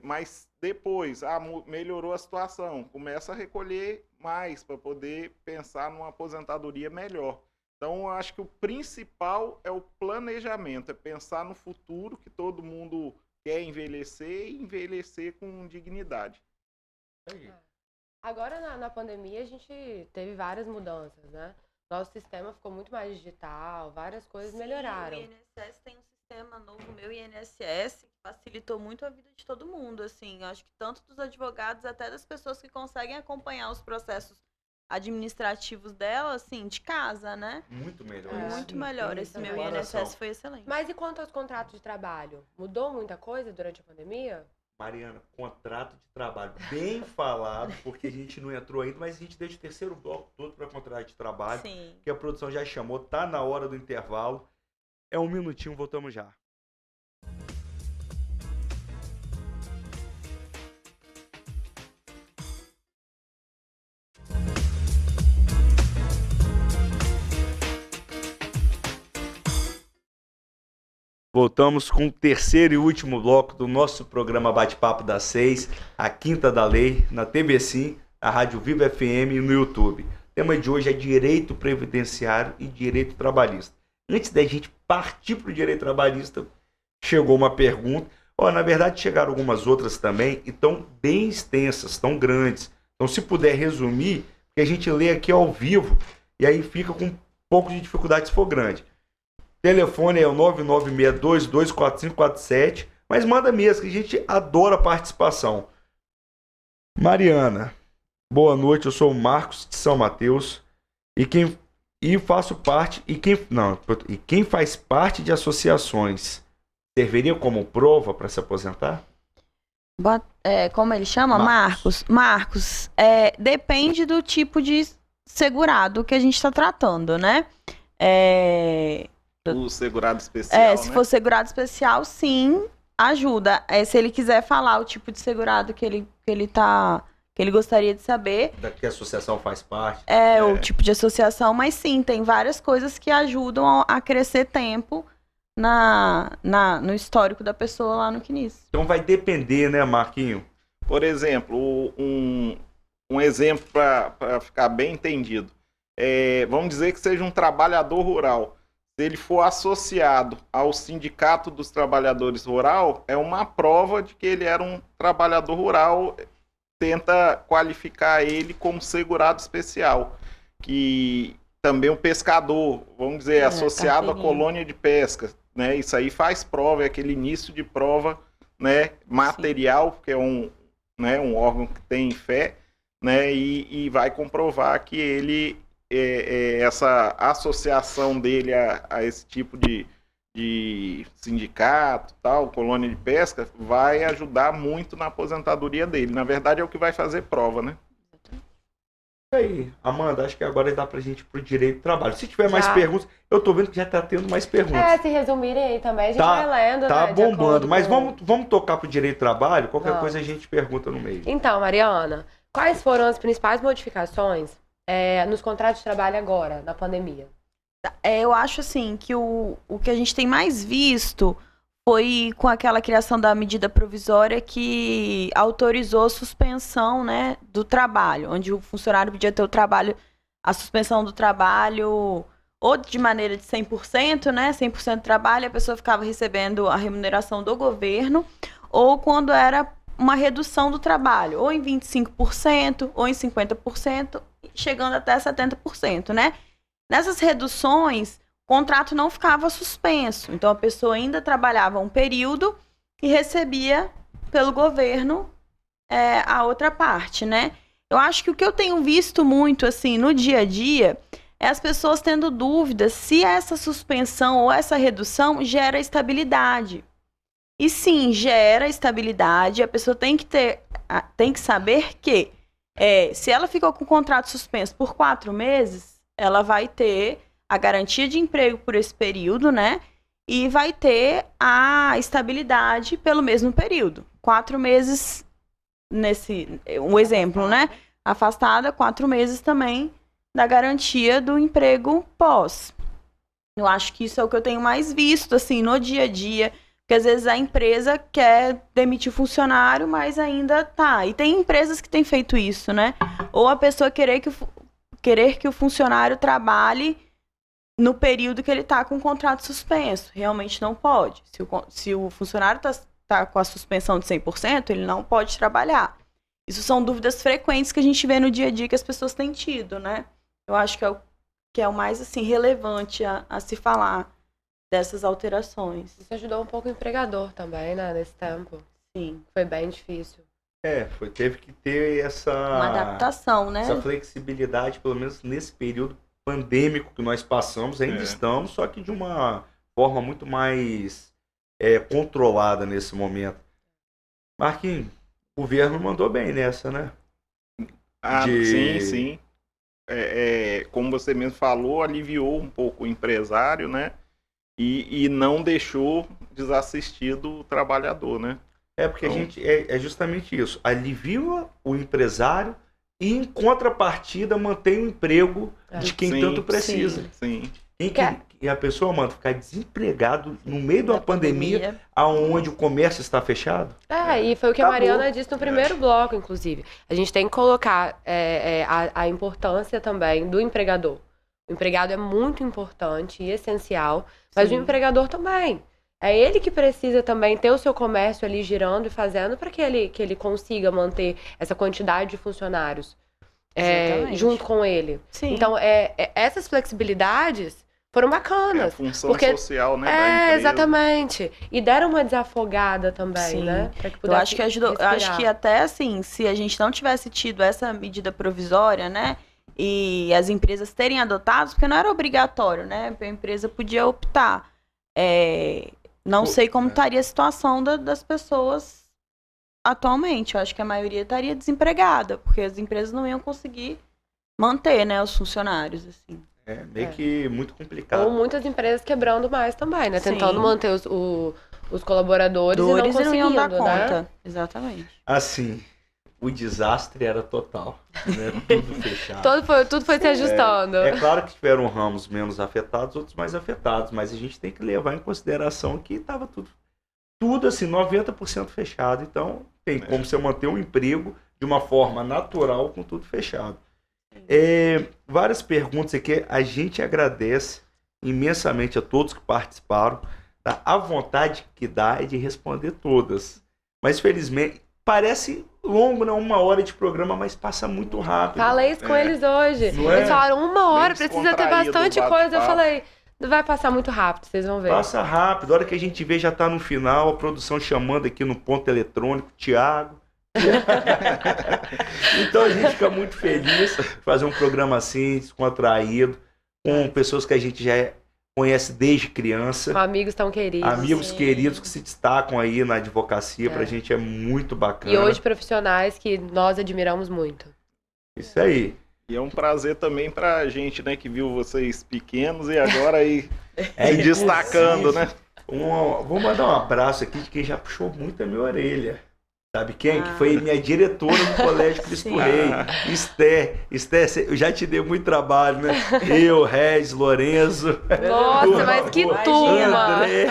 Mas depois, melhorou a situação, começa a recolher mais para poder pensar numa aposentadoria melhor. Então, eu acho que o principal é o planejamento, é pensar no futuro, que todo mundo quer envelhecer e envelhecer com dignidade. Agora, na pandemia, a gente teve várias mudanças, né? Nosso sistema ficou muito mais digital, várias coisas melhoraram. O INSS tem um sistema novo, meu INSS, facilitou muito a vida de todo mundo, assim. Acho que tanto dos advogados, até das pessoas que conseguem acompanhar os processos administrativos dela, assim, de casa, né? Muito melhor. Muito melhor. Esse meu comparação. INSS foi excelente. Mas e quanto aos contratos de trabalho? Mudou muita coisa durante a pandemia? Mariana, contrato de trabalho bem falado, porque a gente não entrou ainda, mas a gente deixa o terceiro bloco todo para contrato de trabalho, Sim. que a produção já chamou, tá na hora do intervalo. É um minutinho, voltamos já. Voltamos com o terceiro e último bloco do nosso programa Bate-Papo das 6, a Quinta da Lei, na TV Sim, a Rádio Viva FM e no YouTube. O tema de hoje é direito previdenciário e direito trabalhista. Antes da gente partir para o direito trabalhista, chegou uma pergunta. Na verdade, chegaram algumas outras também, e tão bem extensas, tão grandes. Então, se puder resumir, que a gente lê aqui ao vivo, e aí fica com um pouco de dificuldade se for grande. Telefone é o 9962-24547, mas manda mesmo, que a gente adora a participação. Mariana, boa noite, eu sou o Marcos de São Mateus, e quem faz parte de associações, serviria como prova para se aposentar? Como ele chama? Marcos. Marcos, depende do tipo de segurado que a gente está tratando, né? O segurado especial, se for segurado especial, sim, ajuda. Se ele quiser falar o tipo de segurado que ele gostaria de saber. Da que a associação faz parte. O tipo de associação, mas sim, tem várias coisas que ajudam a crescer tempo no histórico da pessoa lá no CNIS. Então vai depender, né, Marquinho? Por exemplo, um exemplo para ficar bem entendido. Vamos dizer que seja um trabalhador rural. Se ele for associado ao Sindicato dos Trabalhadores Rural, é uma prova de que ele era um trabalhador rural, tenta qualificar ele como segurado especial. Que também um pescador, vamos dizer, associado à colônia de pesca, né? Isso aí faz prova, é aquele início de prova, né, material, sim, porque é um órgão que tem fé, né, e vai comprovar que ele... essa associação dele a esse tipo de sindicato, tal, colônia de pesca, vai ajudar muito na aposentadoria dele. Na verdade, é o que vai fazer prova, né? Aí, Amanda, acho que agora dá pra gente ir pro direito do trabalho. Se tiver mais perguntas, eu tô vendo que já tá tendo mais perguntas. Se resumirem aí também, a gente vai lendo, tá, né? Bombando, mas vamos tocar pro direito do trabalho, qualquer coisa a gente pergunta no meio. Então, Mariana, quais foram as principais modificações nos contratos de trabalho agora, na pandemia? Eu acho, assim, que o que a gente tem mais visto foi com aquela criação da medida provisória que autorizou a suspensão, né, do trabalho, onde o funcionário podia ter a suspensão do trabalho ou de maneira de 100%, né, 100% do trabalho, a pessoa ficava recebendo a remuneração do governo, ou quando era uma redução do trabalho, ou em 25%, ou em 50%, chegando até 70%, né? Nessas reduções, o contrato não ficava suspenso. Então, a pessoa ainda trabalhava um período e recebia pelo governo a outra parte, né? Eu acho que o que eu tenho visto muito, assim, no dia a dia, é as pessoas tendo dúvidas se essa suspensão ou essa redução gera estabilidade. E sim, gera estabilidade. A pessoa tem que saber que se ela ficou com o contrato suspenso por 4 meses, ela vai ter a garantia de emprego por esse período, né? E vai ter a estabilidade pelo mesmo período. 4 meses, um exemplo, né? Afastada, 4 meses também da garantia do emprego pós. Eu acho que isso é o que eu tenho mais visto, assim, no dia a dia. Porque às vezes a empresa quer demitir funcionário, mas ainda tá. E tem empresas que têm feito isso, né? Ou a pessoa querer que o funcionário trabalhe no período que ele está com o contrato suspenso. Realmente não pode. Se o funcionário está com a suspensão de 100%, ele não pode trabalhar. Isso são dúvidas frequentes que a gente vê no dia a dia que as pessoas têm tido, né? Eu acho que é o mais, assim, relevante a se falar dessas alterações. Isso ajudou um pouco o empregador também, né, nesse tempo. Sim. Foi bem difícil. Teve que ter Uma adaptação, né? essa flexibilidade, pelo menos nesse período pandêmico que nós passamos, ainda estamos, só que de uma forma muito mais controlada nesse momento. Marquinhos, o governo mandou bem nessa, né? Sim. Como você mesmo falou, aliviou um pouco o empresário, né? E não deixou desassistido o trabalhador, né? Porque a gente é justamente isso. Alivia o empresário e, em contrapartida, mantém o emprego de quem tanto precisa. Sim. E a pessoa, mano, ficar desempregado no meio de uma pandemia onde o comércio está fechado? E foi o que a Mariana disse no primeiro bloco, inclusive. A gente tem que colocar a importância também do empregador. O empregado é muito importante e essencial, mas o empregador também. É ele que precisa também ter o seu comércio ali girando e fazendo para que ele consiga manter essa quantidade de funcionários junto com ele. Sim. Então, essas flexibilidades foram bacanas. A função social, né, da empresa. Exatamente. E deram uma desafogada também, né? Eu acho que ajudou. Eu acho que até assim, se a gente não tivesse tido essa medida provisória, né? E as empresas terem adotado, porque não era obrigatório, né? A empresa podia optar. Não sei como estaria a situação das pessoas atualmente. Eu acho que a maioria estaria desempregada, porque as empresas não iam conseguir manter, né, os funcionários, assim. Meio que muito complicado. Ou muitas empresas quebrando mais também, né? Tentando manter os colaboradores e não conseguindo, iam dar conta. Né? Exatamente. Assim, o desastre era total, né? Tudo fechado. Tudo foi se ajustando. É claro que tiveram ramos menos afetados, outros mais afetados, mas a gente tem que levar em consideração que estava tudo assim, 90% fechado. Então, tem como você manter um emprego de uma forma natural com tudo fechado. Várias perguntas aqui. A gente agradece imensamente a todos que participaram. Tá? A vontade que dá é de responder todas. Mas, felizmente, parece longo, né? 1 hora de programa, mas passa muito rápido. Falei isso com eles hoje. Eles falaram 1 hora, precisa ter bastante coisa. Eu falei, vai passar muito rápido, vocês vão ver. Passa rápido. A hora que a gente vê, já está no final. A produção chamando aqui no ponto eletrônico, Thiago. Então a gente fica muito feliz fazer um programa assim, descontraído, com pessoas que a gente já conhece desde criança. Amigos tão queridos. Amigos queridos que se destacam aí na advocacia, pra gente é muito bacana. E hoje profissionais que nós admiramos muito. Isso aí. E é um prazer também pra gente, né, que viu vocês pequenos e agora aí se destacando, né? Vou mandar um abraço aqui de quem já puxou muito a minha orelha. Sabe quem? Que foi minha diretora no Colégio Cristo Rei. Esther, eu já te dei muito trabalho, né? Eu, Regis, Lorenzo. Nossa, mas que turma! André.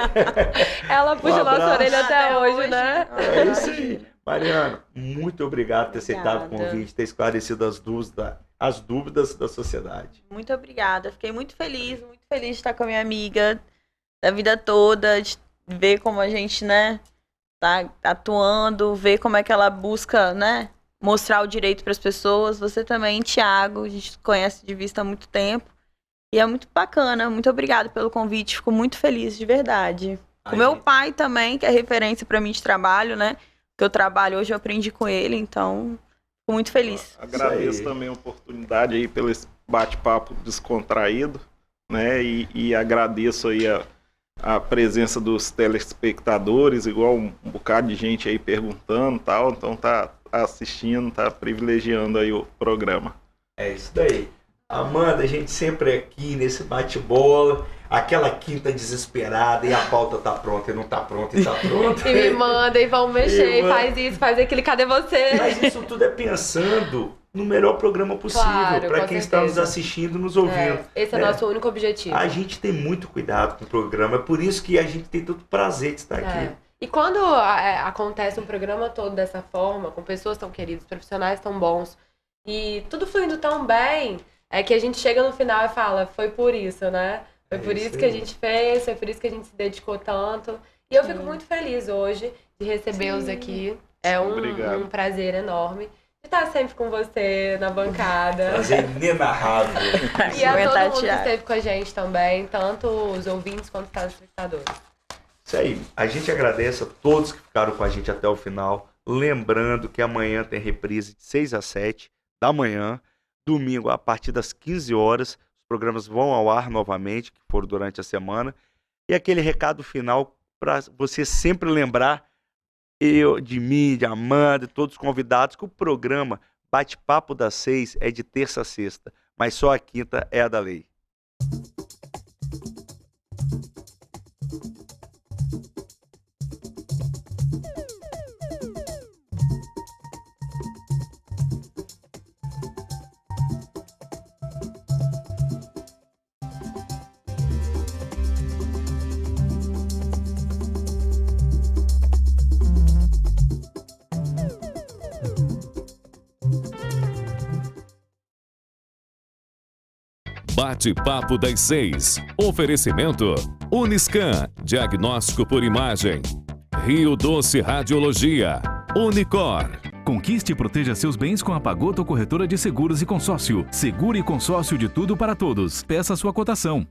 Ela puxa nossa orelha até hoje, né? É isso aí. Mariana, muito obrigado por ter aceitado o convite, ter esclarecido as dúvidas da sociedade. Muito obrigada. Fiquei muito feliz de estar com a minha amiga da vida toda, de ver como a gente, né, tá atuando, ver como é que ela busca, né, mostrar o direito para as pessoas. Você também, Thiago, a gente conhece de vista há muito tempo. E é muito bacana. Muito obrigada pelo convite. Fico muito feliz, de verdade. O meu pai também, que é referência para mim de trabalho, né? Que eu trabalho hoje, eu aprendi com ele, então fico muito feliz. Agradeço também a oportunidade aí pelo esse bate-papo descontraído, né? E agradeço aí a presença dos telespectadores, igual um bocado de gente aí perguntando e tal, então tá assistindo, tá privilegiando aí o programa. É isso daí. Amanda, a gente sempre aqui nesse bate-bola, aquela quinta desesperada e a pauta tá pronta e não tá pronta e tá pronta. E me manda e vão mexer, faz isso, faz aquilo, cadê você? Mas isso tudo é pensando no melhor programa possível, claro, para quem está nos assistindo, nos ouvindo. Esse é o nosso único objetivo. A gente tem muito cuidado com o programa, é por isso que a gente tem tanto prazer de estar aqui. E quando acontece um programa todo dessa forma, com pessoas tão queridas, profissionais tão bons, e tudo fluindo tão bem, é que a gente chega no final e fala, foi por isso, né? Foi por isso que a gente fez, foi por isso que a gente se dedicou tanto. E eu fico muito feliz hoje de recebê-los aqui. É um prazer enorme Estar sempre com você na bancada. Prazer inenarrável. E a todo mundo que esteve com a gente também, tanto os ouvintes quanto os telespectadores. Isso aí. A gente agradece a todos que ficaram com a gente até o final. Lembrando que amanhã tem reprise de 6 às 7 da manhã. Domingo, a partir das 15 horas, os programas vão ao ar novamente, que foram durante a semana. E aquele recado final para você sempre lembrar, eu, de mim, de Amanda, de todos os convidados, que o programa Bate-Papo das 6 é de terça a sexta, mas só a quinta é a da lei. Bate-Papo das 6. Oferecimento Uniscan, diagnóstico por imagem. Rio Doce Radiologia. Unicor. Conquiste e proteja seus bens com a Pagoto Corretora de Seguros e Consórcio. Seguro e consórcio de tudo para todos. Peça sua cotação.